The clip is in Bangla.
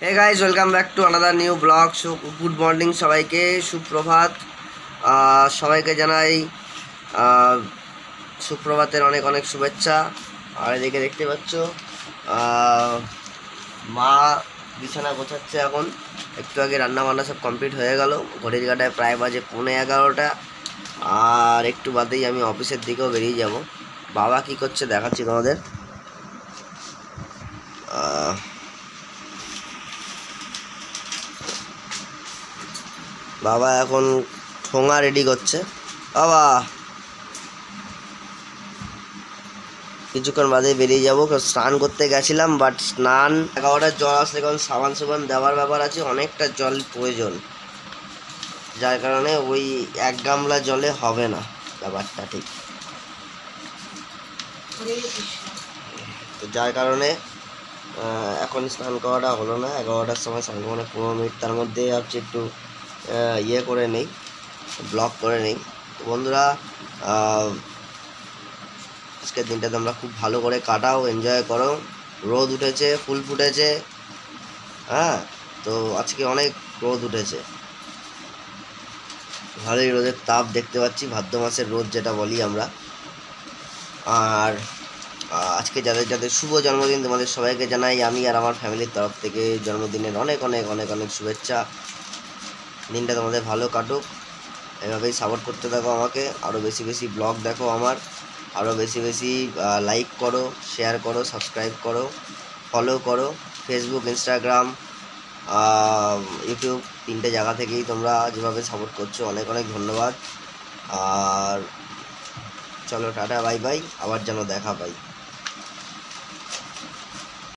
Hey guys, welcome back to another new blog. Good morning সবাইকে, সুপ্রভাত। সবাইকে জানাই সুপ্রভাতের অনেক অনেক শুভেচ্ছা। আর এদিকে দেখতে পাচ্ছ মা বিছানা গোছাচ্ছে। এখন একটু আগে রান্না বান্না সব কমপ্লিট হয়ে গেল। ঘড়ির কাঁটায় প্রায় বাজে 11:15। আর একটু বাদেই আমি অফিসের দিকেও বেরিয়ে যাব। বাবা কি করছে দেখাচ্ছি তোমাদের। বাবা এখন ঠোঙা রেডি করছে। বাবা কিছুক্ষণ বাদে বেরিয়ে যাবো। স্নান করতে গেছিলাম, বাট স্নান 11টার জল আসলে কারণ সাবান দেওয়ার ব্যাপার আছে, অনেকটা জল প্রয়োজন, যার কারণে ওই 1 গামলা জলে হবে না ব্যাপারটা ঠিক। তো যার কারণে এখন স্নান করাটা হলো না। 11টার সময় স্নান করে 15 মিনিট, তার মধ্যে ভাবছি একটু ইয়ে করে নেই, ব্লগ করে নেই। তো বন্ধুরা, আজকের দিনটা তোমরা খুব ভালো করে কাটাও, এনজয় করো। রোদ উঠেছে, ফুল ফুটেছে। হ্যাঁ, তো আজকে অনেক রোদ উঠেছে, ভালোই রোদের তাপ দেখতে পাচ্ছি, ভাদ্র মাসের রোদ যেটা বলি আমরা। আর আজকে যাদের যাদের শুভ জন্মদিন, তোমাদের সবাইকে জানাই আমি আর আমার ফ্যামিলির তরফ থেকে জন্মদিনের অনেক অনেক অনেক অনেক শুভেচ্ছা। দিনটা তোমাদের ভালো কাটুক, এভাবেই সাপোর্ট করতে থাকো আমাকে। আরও বেশি বেশি ব্লগ দেখো আমার, আরও বেশি বেশি লাইক করো, শেয়ার করো, সাবস্ক্রাইব করো, ফলো করো। ফেসবুক, ইনস্টাগ্রাম, ইউটিউব, 3টে জায়গা থেকেই তোমরা যেভাবে সাপোর্ট করছো অনেক অনেক ধন্যবাদ। আর চলো, টাটা, বাই বাই, আবার যেন দেখা পাই।